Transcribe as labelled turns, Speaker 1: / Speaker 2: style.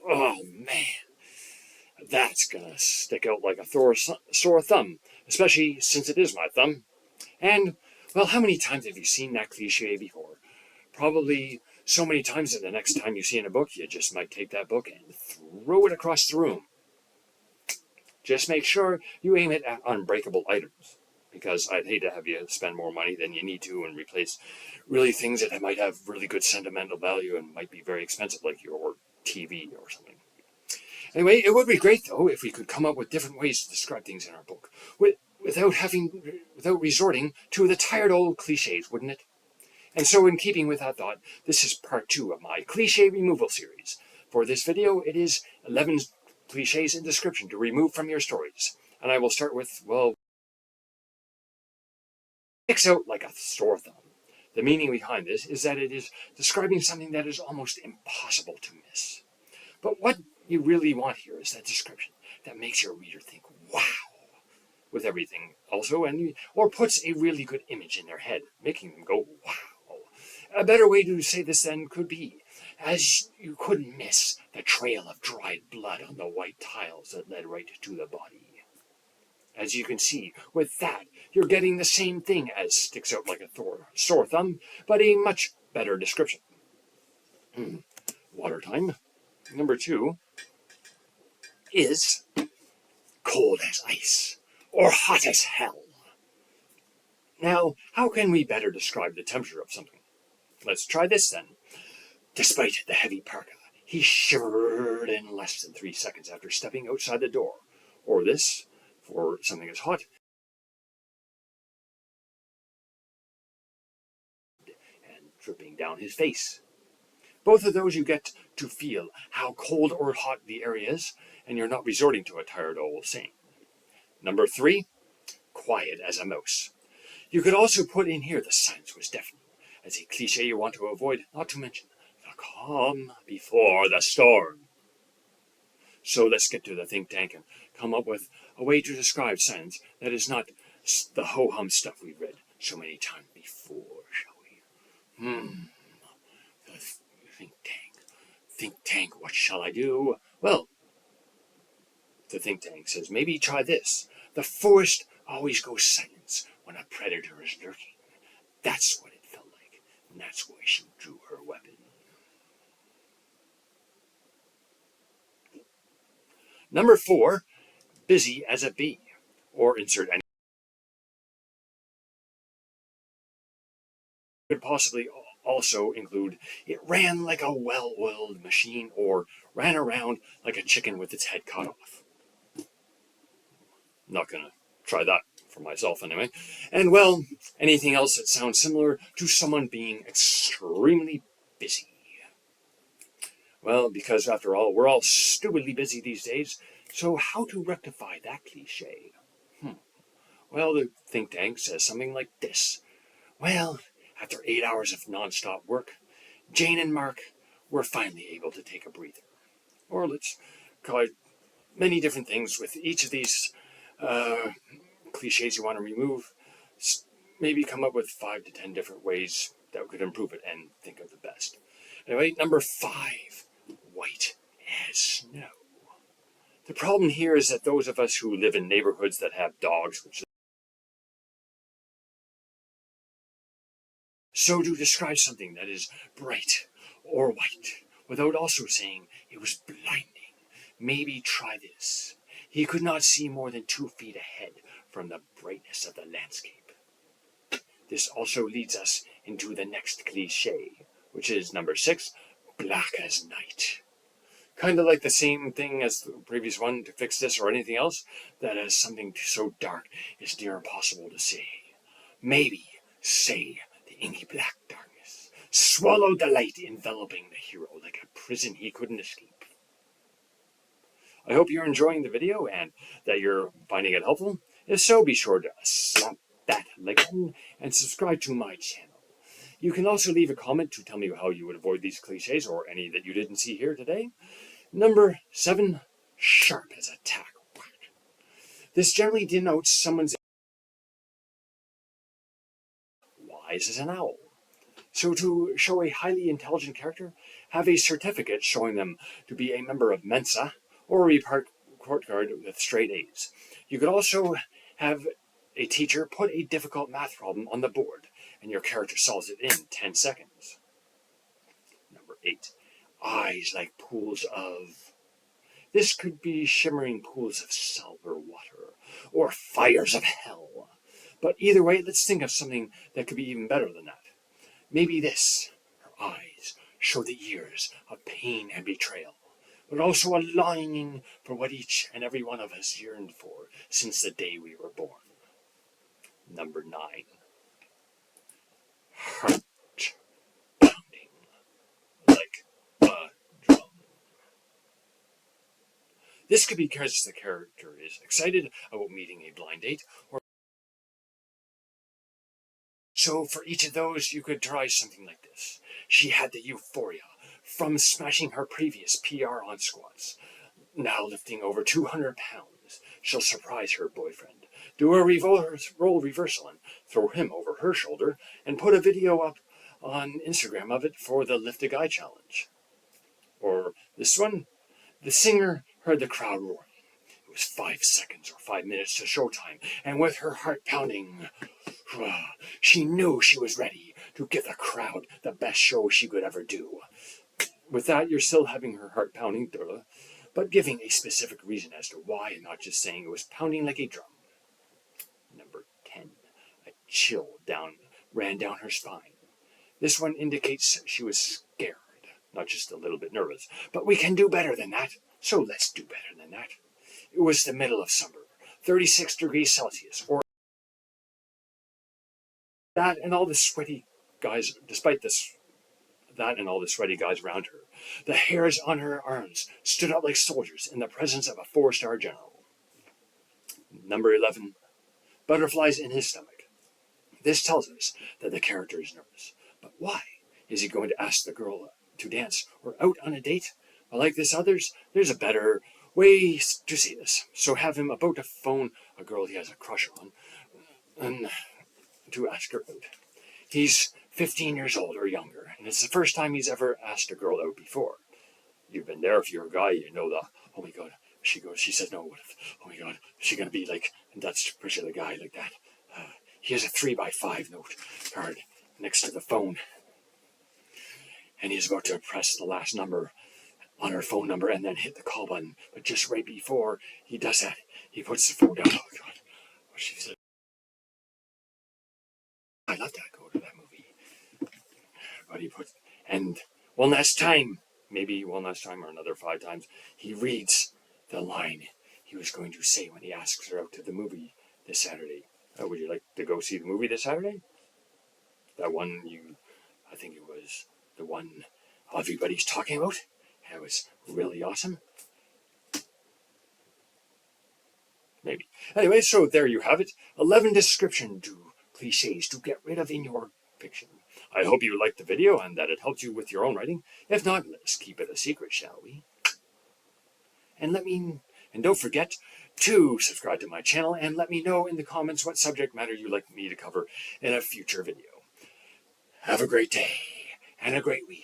Speaker 1: Oh man, that's gonna stick out like a sore thumb, especially since it is my thumb. And, well, how many times have you seen that cliche before? Probably so many times that the next time you see in a book, you just might take that book and throw it across the room. Just make sure you aim it at unbreakable items, because I'd hate to have you spend more money than you need to and replace really things that might have really good sentimental value and might be very expensive, like your TV or something. Anyway, it would be great though if we could come up with different ways to describe things in our book, without resorting to the tired old cliches, wouldn't it? And so, in keeping with that thought, this is part 2 of my cliche removal series. For this video, it is 11 cliches in description to remove from your stories. And I will start with, well, sticks out like a sore thumb. The meaning behind this is that it is describing something that is almost impossible to miss. But what you really want here is that description that makes your reader think, wow, with everything also, or puts a really good image in their head, making them go, wow. A better way to say this then could be, as you couldn't miss the trail of dried blood on the white tiles that led right to the body. As you can see, with that, you're getting the same thing as sticks out like a sore thumb, but a much better description. Water time. Number 2 is cold as ice, or hot as hell. Now, how can we better describe the temperature of something? Let's try this then. Despite the heavy parka, he shivered in less than 3 seconds after stepping outside the door. Or this, for something as hot, and dripping down his face. Both of those you get to feel how cold or hot the area is, and you're not resorting to a tired old saying. Number 3, quiet as a mouse. You could also put in here the silence was deafening, as a cliche you want to avoid, not to mention the calm before the storm. So let's get to the think tank and come up with a way to describe silence that is not the ho-hum stuff we've read so many times before, shall we? The think tank. Think tank, what shall I do? Well, the think tank says, maybe try this. The forest always goes silent when a predator is lurking. That's what it felt like, and that's why she drew her weapon. Number 4, busy as a bee, or insert any. Could possibly also include it ran like a well-oiled machine, or ran around like a chicken with its head cut off. Not gonna try that for myself anyway. And well, anything else that sounds similar to someone being extremely busy. Well, because after all, we're all stupidly busy these days, so how to rectify that cliche? Well, the think tank says something like this. Well, after 8 hours of non-stop work, Jane and Mark were finally able to take a breather. Or let's call it many different things with each of these cliches you want to remove. Maybe come up with 5 to 10 different ways that could improve it and think of the best. Anyway, number 5, white as snow. The problem here is that those of us who live in neighborhoods that have dogs, so to describe something that is bright or white, without also saying it was blinding, maybe try this. He could not see more than 2 feet ahead from the brightness of the landscape. This also leads us into the next cliche, which is number 6, black as night. Kind of like the same thing as the previous one, to fix this or anything else that has something so dark it's near impossible to see. Maybe say the inky black darkness swallowed the light, enveloping the hero like a prison he couldn't escape. I hope you're enjoying the video and that you're finding it helpful. If so, be sure to slap that like button and subscribe to my channel. You can also leave a comment to tell me how you would avoid these cliches or any that you didn't see here today. Number 7, sharp as a tack. This generally denotes someone's wise as an owl. So to show a highly intelligent character, have a certificate showing them to be a member of Mensa or a report card with straight A's. You could also have a teacher put a difficult math problem on the board, and your character solves it in 10 seconds. Number 8. Eyes like pools of... This could be shimmering pools of silver water, or fires of hell. But either way, let's think of something that could be even better than that. Maybe this. Her eyes show the years of pain and betrayal, but also a longing for what each and every one of us yearned for since the day we were born. Number 9. Heart pounding like a drum. This could be because the character is excited about meeting a blind date, or so for each of those, you could try something like this. She had the euphoria from smashing her previous PR on squats. Now lifting over 200 pounds, she'll surprise her boyfriend, do a role reversal and throw him over her shoulder, and put a video up on Instagram of it for the Lift a Guy challenge. Or this one, the singer heard the crowd roaring. It was 5 seconds or 5 minutes to showtime, and with her heart pounding, she knew she was ready to give the crowd the best show she could ever do. With that, you're still having her heart pounding, but giving a specific reason as to why, and not just saying it was pounding like a drum. Number 10. A chill ran down her spine. This one indicates she was scared, not just a little bit nervous. But we can do better than that, so let's do better than that. It was the middle of summer, 36 degrees Celsius, or that and all the sweaty guys, despite this, that and all the sweaty guys around her. The hairs on her arms stood out like soldiers in the presence of a 4-star general. Number 11. Butterflies in his stomach. This tells us that the character is nervous. But why? Is he going to ask the girl to dance or out on a date? Well, like this others, there's a better way to say this. So have him about to phone a girl he has a crush on and to ask her out. He's 15 years old or younger, and it's the first time he's ever asked a girl out before. You've been there if you're a guy, you know the, oh my god, she says no, what if, oh my god, is she going to be like, and that's to push the guy like that. He has a 3x5 note card next to the phone, and he's about to press the last number on her phone number and then hit the call button. But just right before he does that, he puts the phone down. Oh god, she said, I love that. Go to that movie. But he puts, and one last time, maybe one last time or another 5 times, he reads the line he was going to say when he asks her out to the movie this Saturday. Would you like to go see the movie this Saturday? That one I think it was the one everybody's talking about. It was really awesome. Maybe. Anyway, so there you have it. 11 description to cliches to get rid of in your fiction. I hope you liked the video and that it helped you with your own writing. If not, let's keep it a secret, shall we? And don't forget to subscribe to my channel and let me know in the comments what subject matter you'd like me to cover in a future video. Have a great day and a great week.